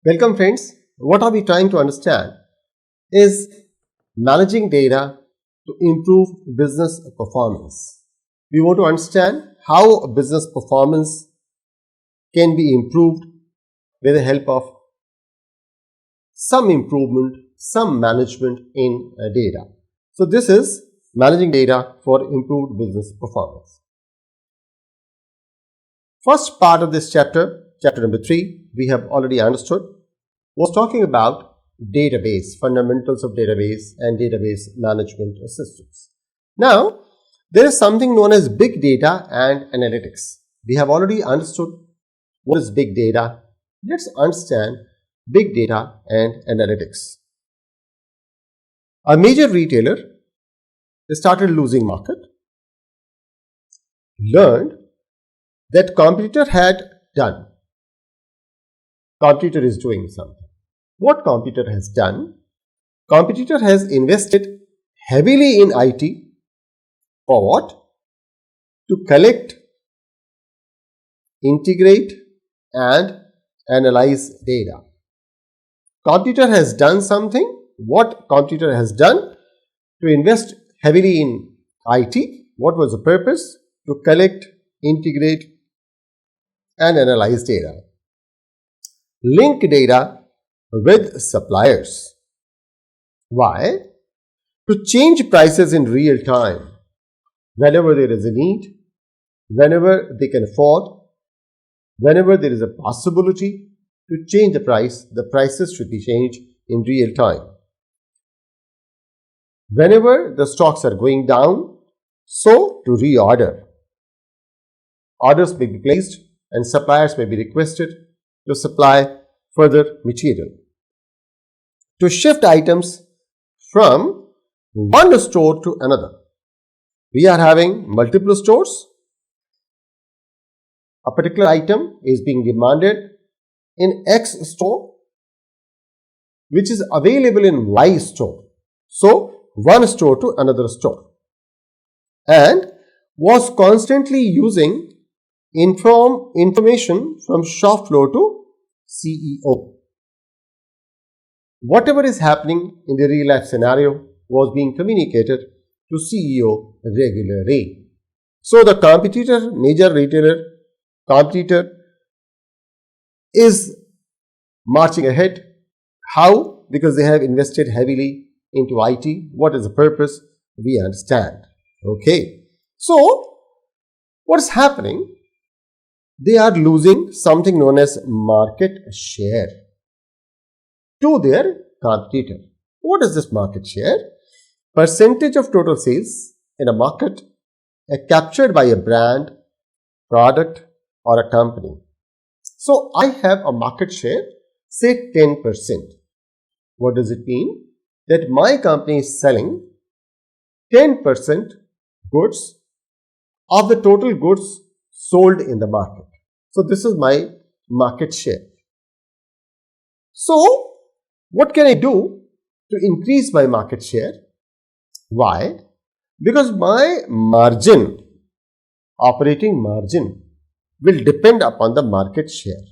Welcome friends. What are we trying to understand is managing data to improve business performance. We want to understand how business performance can be improved with the help of some improvement, some management in data. So this is managing data for improved business performance. First part of this chapter, chapter number 3, we have already understood, was talking about database, fundamentals of database and database management systems. Now, there is something known as big data and analytics. We have already understood what is big data. Let's understand big data and analytics. A major retailer started losing market, learned that competitor is doing something. What competitor has done? Competitor has invested heavily in IT for what? To collect, integrate and analyze data. Competitor has done something. What competitor has done? To invest heavily in IT. What was the purpose? To collect, integrate and analyze data. Link data with suppliers. Why? To change prices in real time. Whenever there is a need, whenever they can afford, whenever there is a possibility to change the prices should be changed in real time. Whenever the stocks are going down, so to reorder. Orders may be placed and suppliers may be requested to supply further material. To shift items from one store to another. We are having multiple stores. A particular item is being demanded in X store, which is available in Y store. So, one store to another store. And was constantly using information from shop floor to CEO. Whatever is happening in the real life scenario was being communicated to CEO regularly. So the competitor, major retailer, competitor is marching ahead. How? Because they have invested heavily into IT. What is the purpose? We understand. Okay. So, what is happening? They are losing something known as market share to their competitor. What is this market share? Percentage of total sales in a market captured by a brand, product or a company. So I have a market share, say 10%. What does it mean? That my company is selling 10% goods of the total goods sold in the market. So this is my market share. So what can I do to increase my market share? Why? Because my margin, operating margin, will depend upon the market share.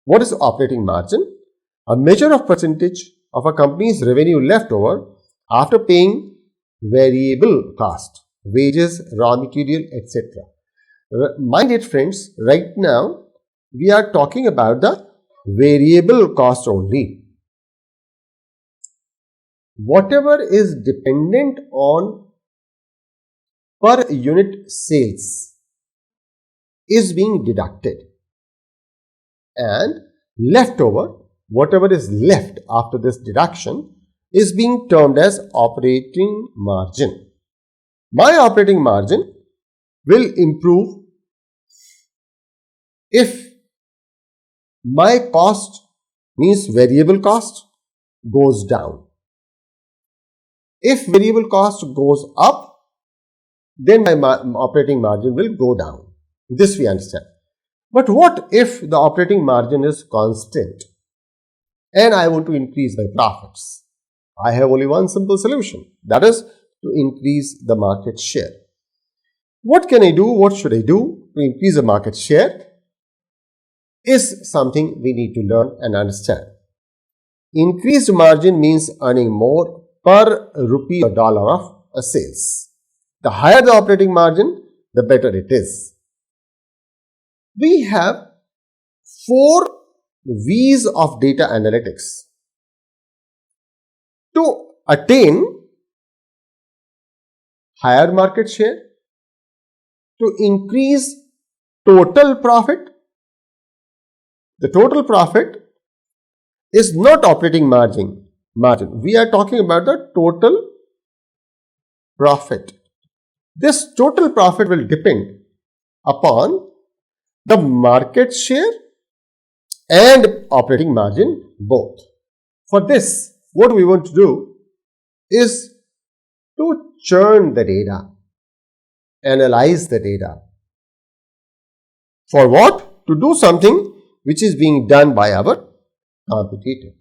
What is operating margin? A measure of percentage of a company's revenue left over after paying variable cost, wages, raw material, etc. Mind it friends, right now we are talking about the variable cost only. Whatever is dependent on per unit sales is being deducted and leftover, whatever is left after this deduction is being termed as operating margin. My operating margin will improve if my cost, means variable cost, goes down. If variable cost goes up, then my operating margin will go down. This we understand. But what if the operating margin is constant and I want to increase my profits? I have only one simple solution, that is to increase the market share. What can I do? What should I do to increase the market share? is something we need to learn and understand. Increased margin means earning more per rupee or dollar of sales. The higher the operating margin, the better it is. We have 4 V's of data analytics. To attain higher market share, to increase total profit. The total profit is not operating margin. We are talking about the total profit. This total profit will depend upon the market share and operating margin both. For this, what we want to do is to churn the data, analyze the data. For what? To do something which is being done by our competitor.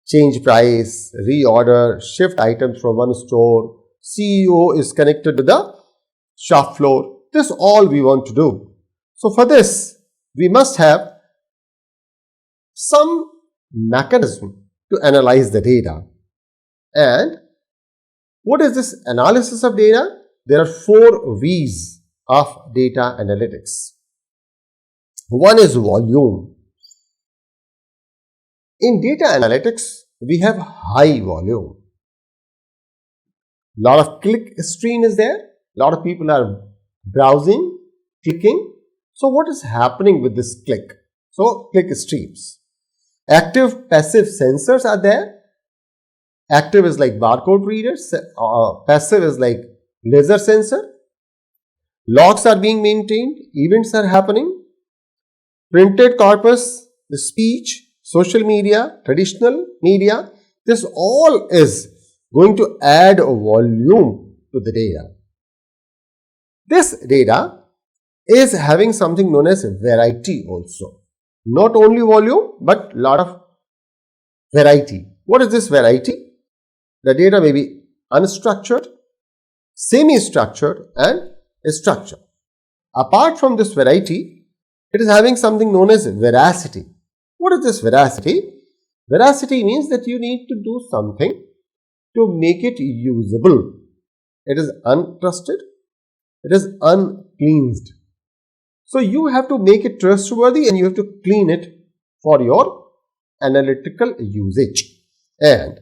Change price, reorder, shift items from one store, CEO is connected to the shop floor. This all we want to do. So for this, we must have some mechanism to analyze the data. And what is this analysis of data? There are 4 V's of data analytics. One is volume. In data analytics, we have high volume. Lot of click stream is there. Lot of people are browsing, clicking. So what is happening with this click? So click streams. Active, passive sensors are there. Active is like barcode readers. Passive is like laser sensor. Logs are being maintained. Events are happening. Printed corpus, the speech, social media, traditional media. This all is going to add a volume to the data. This data is having something known as variety also. Not only volume, but lot of variety. What is this variety? The data may be unstructured, semi-structured and structured. Apart from this variety, it is having something known as veracity. What is this veracity? Veracity means that you need to do something to make it usable. It is untrusted. It is uncleansed. So you have to make it trustworthy and you have to clean it for your analytical usage. And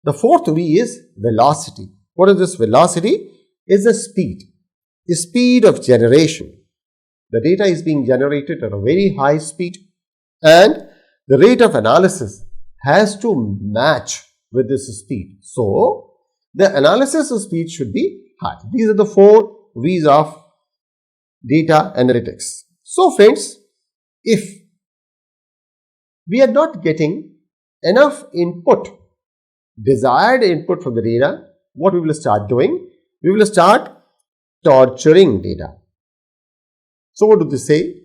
the 4th V is velocity. What is this velocity? Is the speed. The speed of generation. The data is being generated at a very high speed and the rate of analysis has to match with this speed. So the analysis speed should be high. These are the 4 V's of data analytics. So friends, if we are not getting enough input, desired input from the data, what we will start doing? We will start torturing data. So what do they say?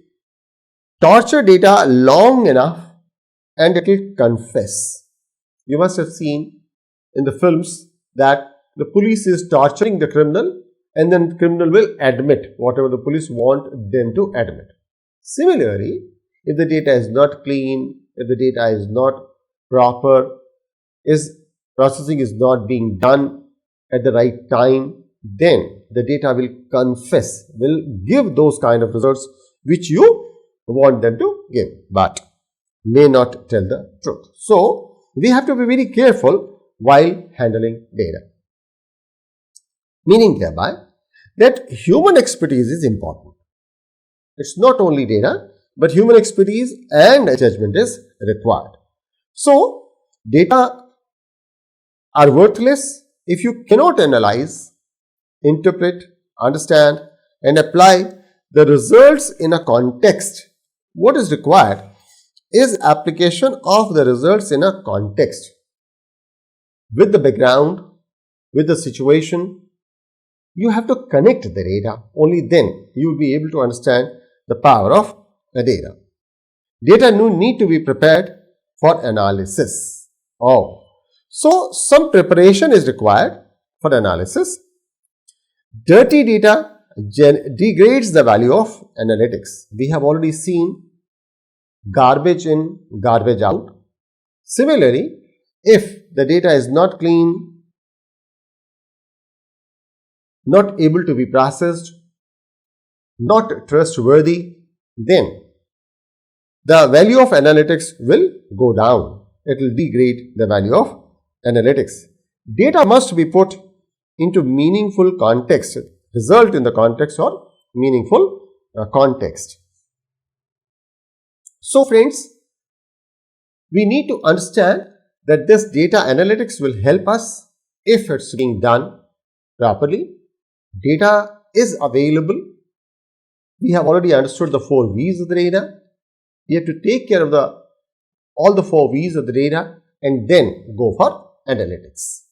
Torture data long enough and it will confess. You must have seen in the films that the police is torturing the criminal and then the criminal will admit whatever the police want them to admit. Similarly, if the data is not clean, if the data is not proper, processing is not being done at the right time, then the data will confess, will give those kind of results which you want them to give, but may not tell the truth. So we have to be very careful while handling data. Meaning thereby that human expertise is important. It's not only data, but human expertise and judgment is required. So data are worthless if you cannot analyze, interpret, understand and apply the results in a context. What is required is application of the results in a context with the background, with the situation. You have to connect the data. Only then you will be able to understand the power of the data. Data need to be prepared for analysis. So some preparation is required for analysis. Dirty data degrades the value of analytics. We have already seen garbage in, garbage out. Similarly, if the data is not clean, not able to be processed, not trustworthy, then the value of analytics will go down. It will degrade the value of analytics. Data must be put into meaningful context, result in the context or meaningful context. So friends, we need to understand that this data analytics will help us if it's being done properly. Data is available. We have already understood the 4 V's of the data. We have to take care of all the 4 V's of the data and then go for analytics.